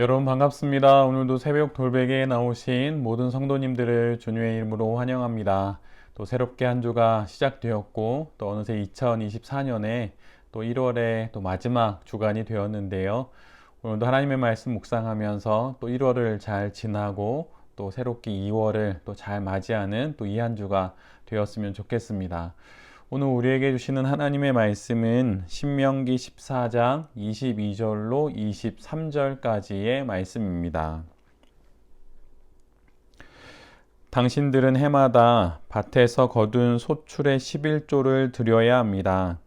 여러분 반갑습니다. 오늘도 새벽 돌베개에 나오신 모든 성도님들을 주님의 이름으로 환영합니다. 또 새롭게 한 주가 시작되었고 또 어느새 2024년에 또 1월에 또 마지막 주간이 되었는데요. 오늘도 하나님의 말씀 묵상하면서 또 1월을 잘 지나고 또 새롭게 2월을 또 잘 맞이하는 또 이 한 주가 되었으면 좋겠습니다. 오늘 우리에게 주시는 하나님의 말씀은 신명기 14장 22절로 23절까지의 말씀입니다. 당신들은 해마다 밭에서 거둔 소출의 11조를 드려야 합니다.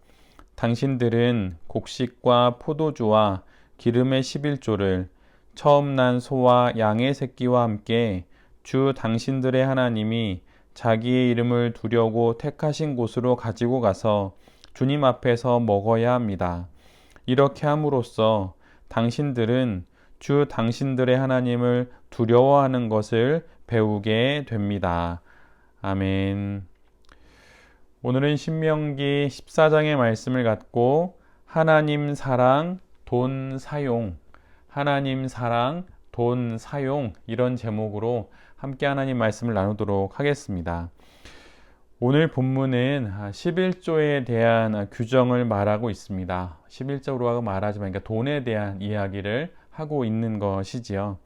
당신들은 곡식과 포도주와 기름의 11조를 처음 난 소와 양의 새끼와 함께 주 당신들의 하나님이 자기의 이름을 두려고 택하신 곳으로 가지고 가서 주님 앞에서 먹어야 합니다. 이렇게 함으로써 당신들은 주 당신들의 하나님을 두려워하는 것을 배우게 됩니다. 아멘. 오늘은 신명기 14장의 말씀을 갖고 하나님 사랑, 돈 사용, 하나님 사랑, 돈 사용 이런 제목으로 함께 하나님 말씀을 나누도록 하겠습니다. 오늘 본문은 11조에 대한 규정을 말하고 있습니다. 11조로 말하지만 그러니까 돈에 대한 이야기를 하고 있는 것이지요.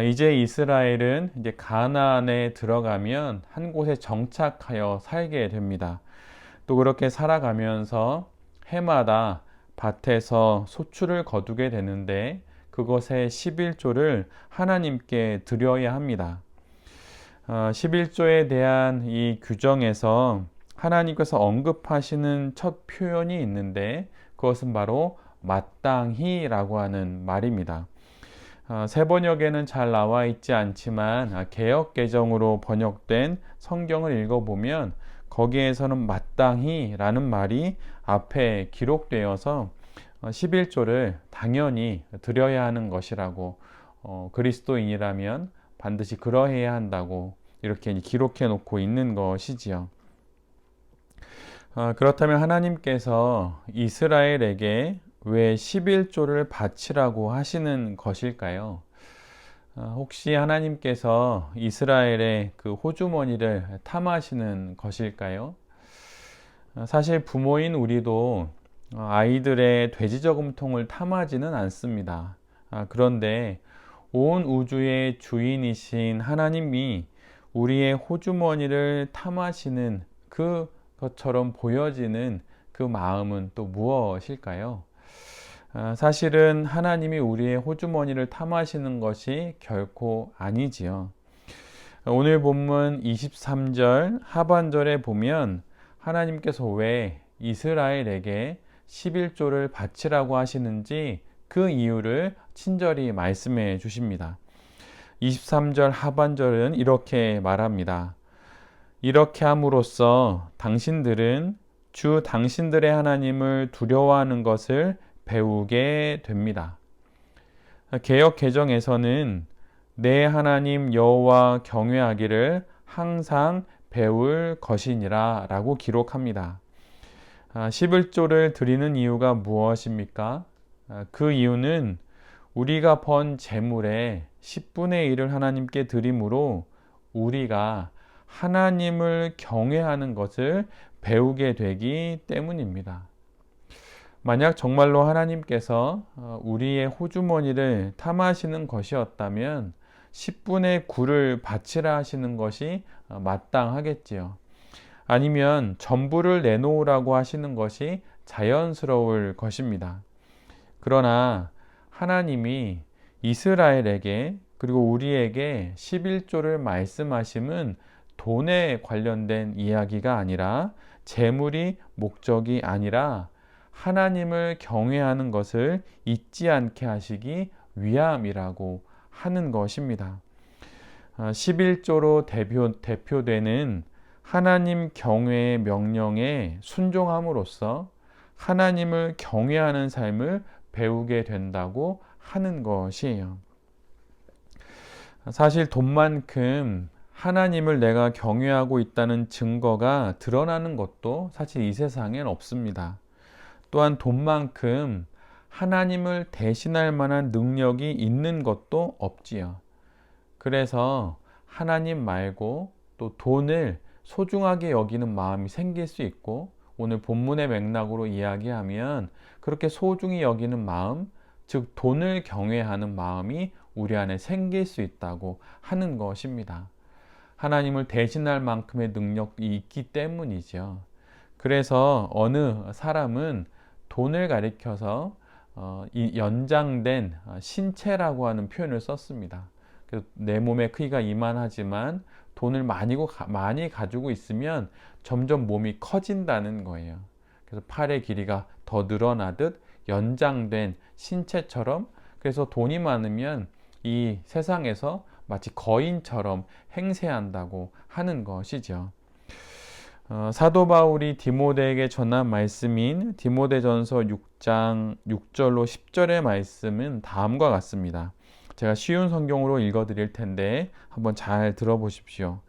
이제 이스라엘은 이제 가나안에 들어가면 한 곳에 정착하여 살게 됩니다. 또 그렇게 살아가면서 해마다 밭에서 소출을 거두게 되는데 그것의 11조를 하나님께 드려야 합니다. 11조에 대한 이 규정에서 하나님께서 언급하시는 첫 표현이 있는데 그것은 바로 마땅히라고 하는 말입니다. 새 번역에는 잘 나와 있지 않지만 개역 개정으로 번역된 성경을 읽어보면 거기에서는 마땅히라는 말이 앞에 기록되어서 11조를 당연히 드려야 하는 것이라고 그리스도인이라면 반드시 그러해야 한다고 이렇게 기록해 놓고 있는 것이지요. 그렇다면 하나님께서 이스라엘에게 왜 11조를 바치라고 하시는 것일까요? 혹시 하나님께서 이스라엘의 그 호주머니를 탐하시는 것일까요? 사실 부모인 우리도 아이들의 돼지저금통을 탐하지는 않습니다. 그런데 온 우주의 주인이신 하나님이 우리의 호주머니를 탐하시는 그것처럼 보여지는 그 마음은 또 무엇일까요? 사실은 하나님이 우리의 호주머니를 탐하시는 것이 결코 아니지요. 오늘 본문 23절 하반절에 보면 하나님께서 왜 이스라엘에게 11조를 바치라고 하시는지 그 이유를 친절히 말씀해 주십니다. 23절 하반절은 이렇게 말합니다. 이렇게 함으로써 당신들은 주 당신들의 하나님을 두려워하는 것을 배우게 됩니다. 개역 개정에서는 내 하나님 여호와 경외하기를 항상 배울 것이니라 라고 기록합니다. 11조를 드리는 이유가 무엇입니까? 그 이유는 우리가 번 재물의 10분의 1을 하나님께 드림으로 우리가 하나님을 경외하는 것을 배우게 되기 때문입니다. 만약 정말로 하나님께서 우리의 호주머니를 탐하시는 것이었다면 10분의 9를 바치라 하시는 것이 마땅하겠지요. 아니면 전부를 내놓으라고 하시는 것이 자연스러울 것입니다. 그러나 하나님이 이스라엘에게 그리고 우리에게 11조를 말씀하심은 돈에 관련된 이야기가 아니라 재물이 목적이 아니라 하나님을 경외하는 것을 잊지 않게 하시기 위함이라고 하는 것입니다. 11조로 대표되는 하나님 경외의 명령에 순종함으로써 하나님을 경외하는 삶을 배우게 된다고 하는 것이에요. 사실 돈만큼 하나님을 내가 경외하고 있다는 증거가 드러나는 것도 사실 이 세상엔 없습니다. 또한 돈만큼 하나님을 대신할 만한 능력이 있는 것도 없지요. 그래서 하나님 말고 또 돈을 소중하게 여기는 마음이 생길 수 있고, 오늘 본문의 맥락으로 이야기하면 그렇게 소중히 여기는 마음, 즉 돈을 경외하는 마음이 우리 안에 생길 수 있다고 하는 것입니다. 하나님을 대신할 만큼의 능력이 있기 때문이죠. 그래서 어느 사람은 돈을 가리켜서 이 연장된 신체라고 하는 표현을 썼습니다. 내 몸의 크기가 이만하지만 돈을 많이 가지고 있으면 점점 몸이 커진다는 거예요. 그래서 팔의 길이가 더 늘어나듯 연장된 신체처럼, 그래서 돈이 많으면 이 세상에서 마치 거인처럼 행세한다고 하는 것이죠. 사도 바울이 디모데에게 전한 말씀인 디모데전서 6장 6절로 10절의 말씀은 다음과 같습니다. 제가 쉬운 성경으로 읽어드릴 텐데 한번 잘 들어보십시오.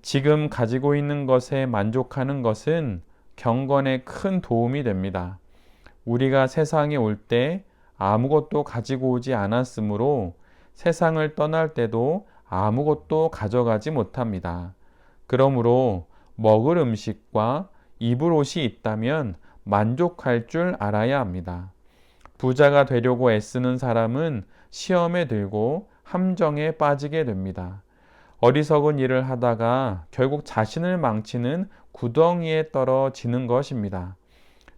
지금 가지고 있는 것에 만족하는 것은 경건에 큰 도움이 됩니다. 우리가 세상에 올 때 아무것도 가지고 오지 않았으므로 세상을 떠날 때도 아무것도 가져가지 못합니다. 그러므로 먹을 음식과 입을 옷이 있다면 만족할 줄 알아야 합니다. 부자가 되려고 애쓰는 사람은 시험에 들고 함정에 빠지게 됩니다. 어리석은 일을 하다가 결국 자신을 망치는 구덩이에 떨어지는 것입니다.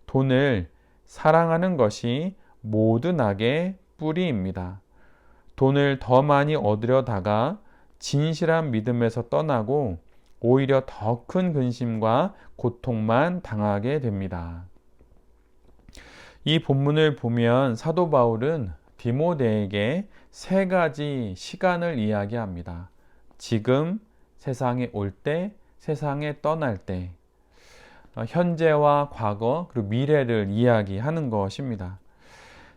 돈을 사랑하는 것이 모든 악의 뿌리입니다. 돈을 더 많이 얻으려다가 진실한 믿음에서 떠나고 오히려 더 큰 근심과 고통만 당하게 됩니다. 이 본문을 보면 사도 바울은 디모데에게 세 가지 시간을 이야기합니다. 지금, 세상에 올 때, 세상에 떠날 때, 현재와 과거 그리고 미래를 이야기하는 것입니다.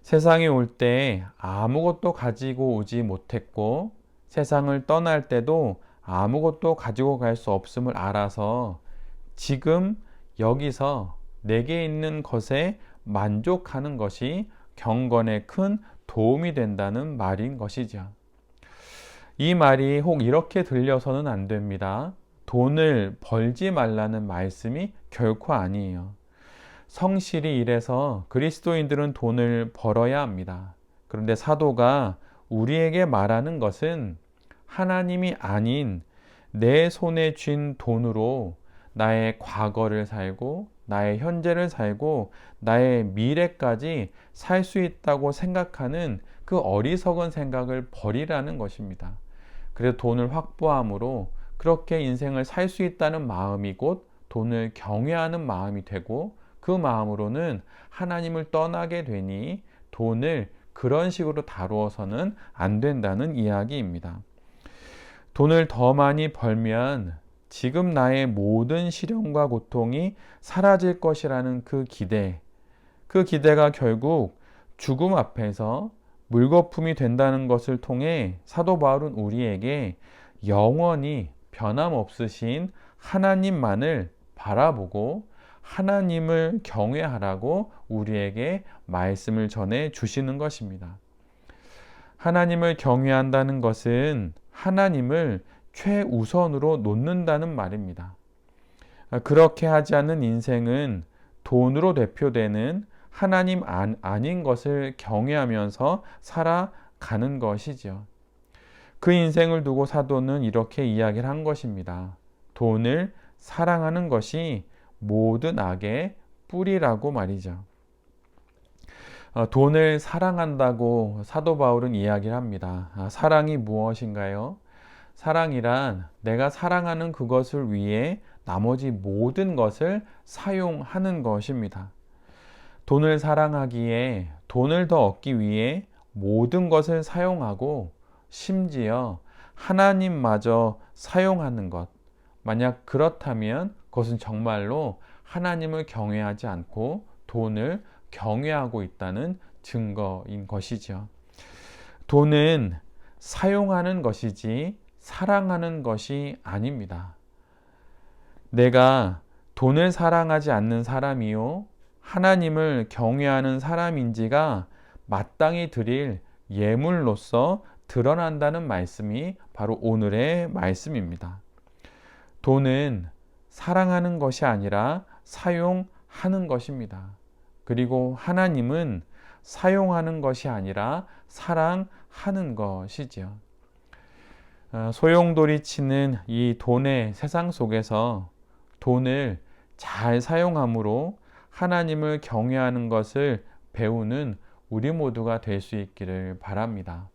세상에 올 때 아무것도 가지고 오지 못했고, 세상을 떠날 때도 아무것도 가지고 갈 수 없음을 알아서 지금 여기서 내게 있는 것에 만족하는 것이 경건에 큰 도움이 된다는 말인 것이죠. 이 말이 혹 이렇게 들려서는 안 됩니다. 돈을 벌지 말라는 말씀이 결코 아니에요. 성실히 일해서 그리스도인들은 돈을 벌어야 합니다. 그런데 사도가 우리에게 말하는 것은 하나님이 아닌 내 손에 쥔 돈으로 나의 과거를 살고 나의 현재를 살고 나의 미래까지 살 수 있다고 생각하는 그 어리석은 생각을 버리라는 것입니다. 그래서 돈을 확보함으로 그렇게 인생을 살 수 있다는 마음이 곧 돈을 경외하는 마음이 되고, 그 마음으로는 하나님을 떠나게 되니 돈을 그런 식으로 다루어서는 안 된다는 이야기입니다. 돈을 더 많이 벌면 지금 나의 모든 시련과 고통이 사라질 것이라는 그 기대가 결국 죽음 앞에서 물거품이 된다는 것을 통해 사도 바울은 우리에게 영원히 변함없으신 하나님만을 바라보고 하나님을 경외하라고 우리에게 말씀을 전해 주시는 것입니다. 하나님을 경외한다는 것은 하나님을 최우선으로 놓는다는 말입니다. 그렇게 하지 않는 인생은 돈으로 대표되는 하나님 아닌 것을 경외하면서 살아가는 것이죠. 그 인생을 두고 사도는 이렇게 이야기를 한 것입니다. 돈을 사랑하는 것이 모든 악의 뿌리라고 말이죠. 돈을 사랑한다고 사도 바울은 이야기를 합니다. 사랑이 무엇인가요? 사랑이란 내가 사랑하는 그것을 위해 나머지 모든 것을 사용하는 것입니다. 돈을 사랑하기에 돈을 더 얻기 위해 모든 것을 사용하고 심지어 하나님마저 사용하는 것. 만약 그렇다면 그것은 정말로 하나님을 경외하지 않고 돈을 경외하고 있다는 증거인 것이죠. 돈은 사용하는 것이지 사랑하는 것이 아닙니다. 내가 돈을 사랑하지 않는 사람이요 하나님을 경외하는 사람인지가 마땅히 드릴 예물로서 드러난다는 말씀이 바로 오늘의 말씀입니다. 돈은 사랑하는 것이 아니라 사용하는 것입니다. 그리고 하나님은 사용하는 것이 아니라 사랑하는 것이지요. 소용돌이치는 이 돈의 세상 속에서 돈을 잘 사용함으로 하나님을 경외하는 것을 배우는 우리 모두가 될 수 있기를 바랍니다.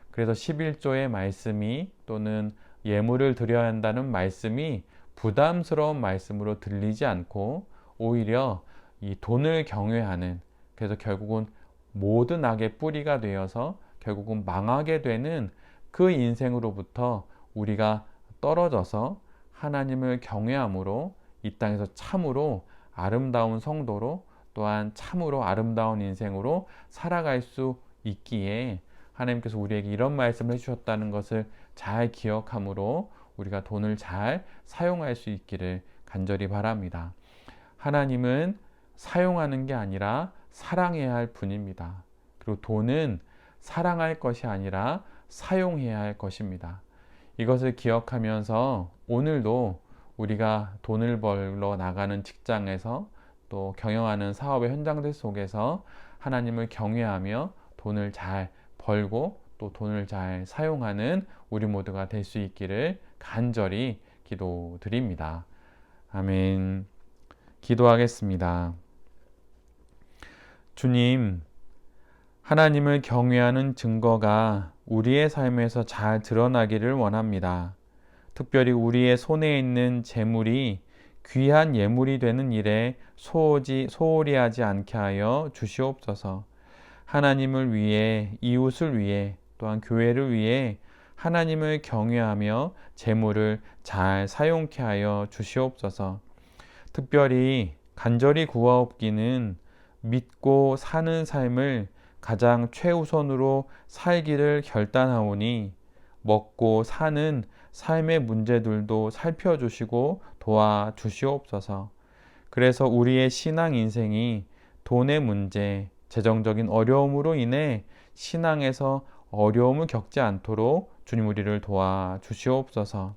그래서 11조의 말씀이 또는 예물을 드려야 한다는 말씀이 부담스러운 말씀으로 들리지 않고 오히려 이 돈을 경외하는, 그래서 결국은 모든 악의 뿌리가 되어서 결국은 망하게 되는 그 인생으로부터 우리가 떨어져서 하나님을 경외함으로 이 땅에서 참으로 아름다운 성도로 또한 참으로 아름다운 인생으로 살아갈 수 있기에 하나님께서 우리에게 이런 말씀을 해주셨다는 것을 잘 기억함으로 우리가 돈을 잘 사용할 수 있기를 간절히 바랍니다. 하나님은 사용하는 게 아니라 사랑해야 할 분입니다. 그리고 돈은 사랑할 것이 아니라 사용해야 할 것입니다. 이것을 기억하면서 오늘도 우리가 돈을 벌러 나가는 직장에서 또 경영하는 사업의 현장들 속에서 하나님을 경외하며 돈을 잘 벌고 또 돈을 잘 사용하는 우리 모두가 될 수 있기를 간절히 기도드립니다. 아멘. 기도하겠습니다. 주님, 하나님을 경외하는 증거가 우리의 삶에서 잘 드러나기를 원합니다. 특별히 우리의 손에 있는 재물이 귀한 예물이 되는 일에 소홀히 하지 않게 하여 주시옵소서. 하나님을 위해, 이웃을 위해, 또한 교회를 위해 하나님을 경외하며 재물을 잘 사용케 하여 주시옵소서. 특별히 간절히 구하옵기는 믿고 사는 삶을 가장 최우선으로 살기를 결단하오니 먹고 사는 삶의 문제들도 살펴주시고 도와주시옵소서. 그래서 우리의 신앙 인생이 돈의 문제, 재정적인 어려움으로 인해 신앙에서 어려움을 겪지 않도록 주님 우리를 도와주시옵소서.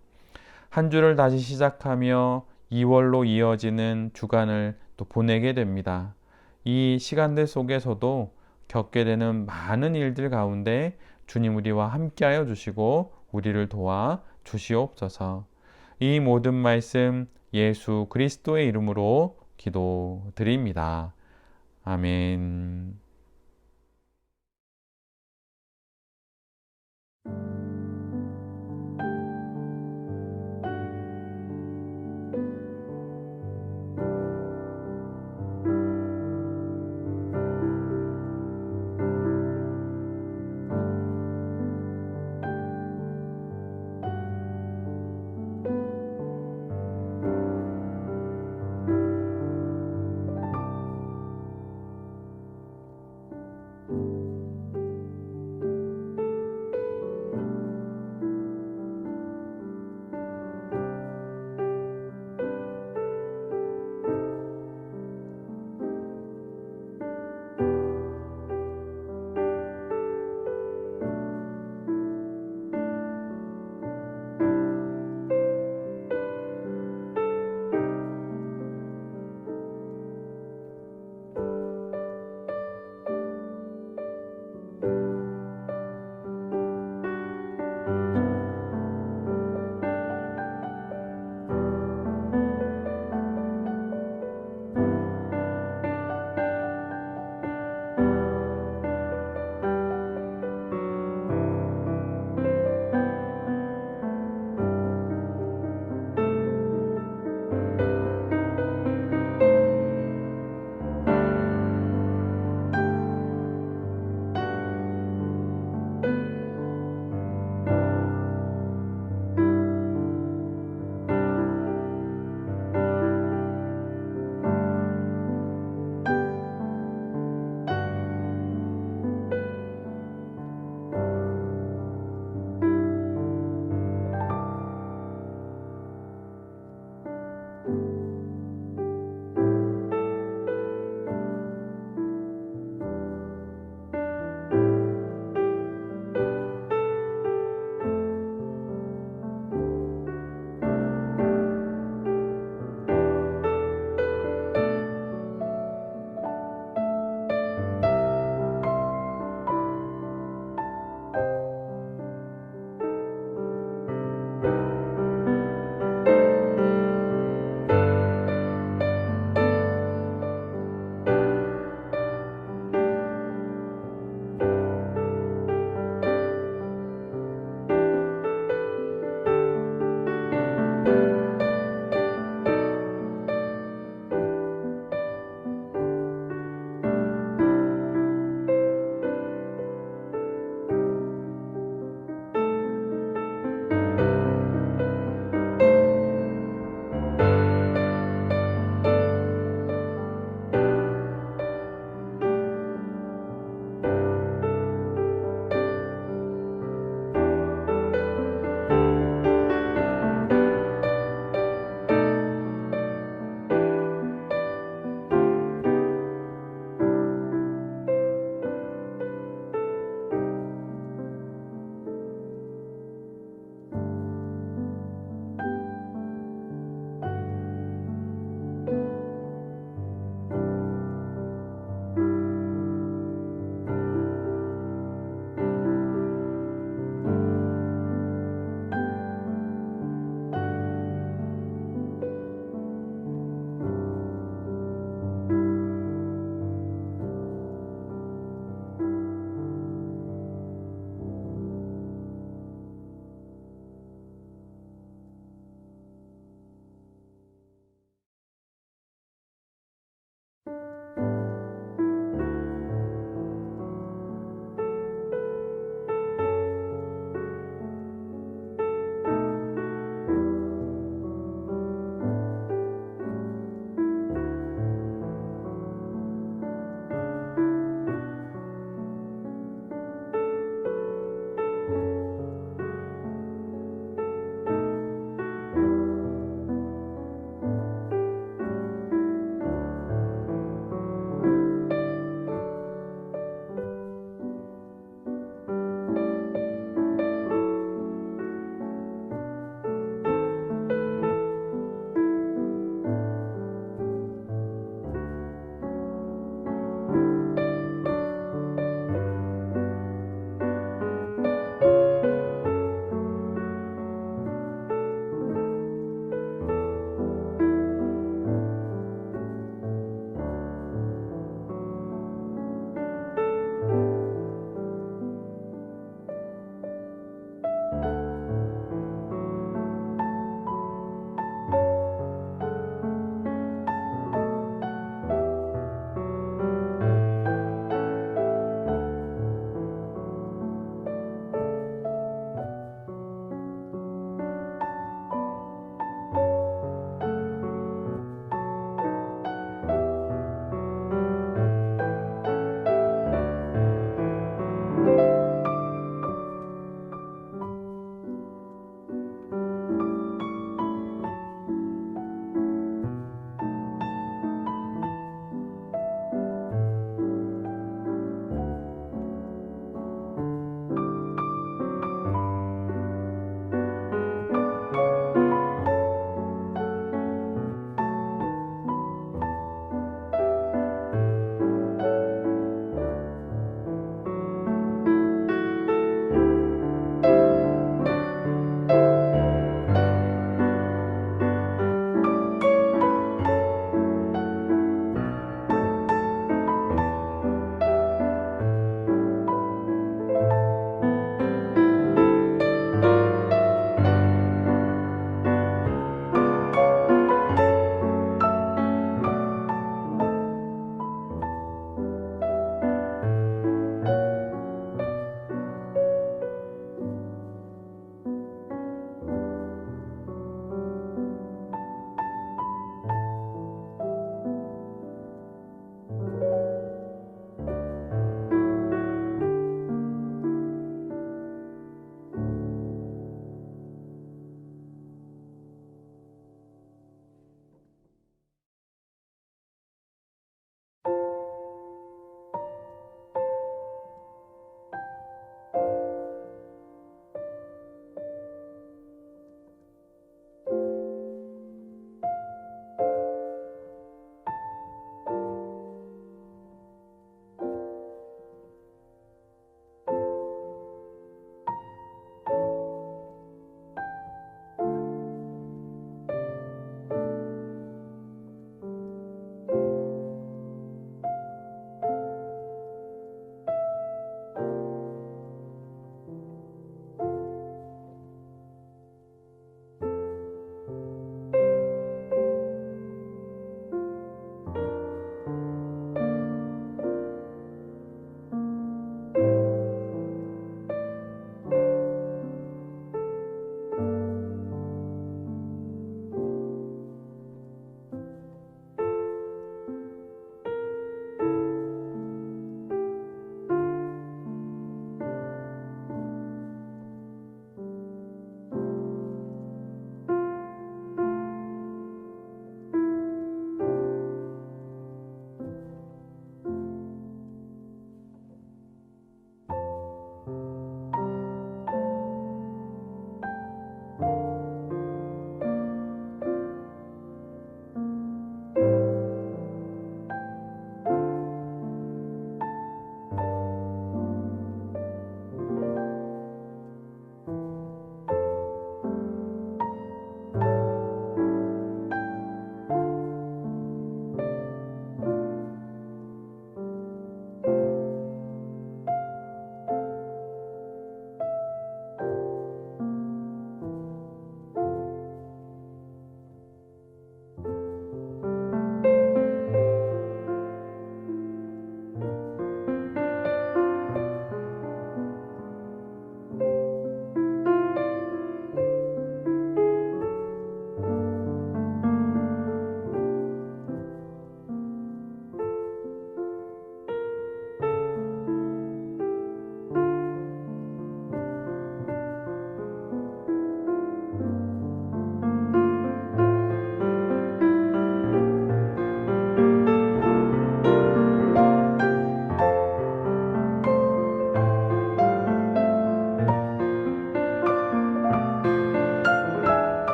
한 주를 다시 시작하며 2월로 이어지는 주간을 또 보내게 됩니다. 이 시간들 속에서도 겪게 되는 많은 일들 가운데 주님 우리와 함께하여 주시고 우리를 도와 주시옵소서. 이 모든 말씀 예수 그리스도의 이름으로 기도드립니다. 아멘.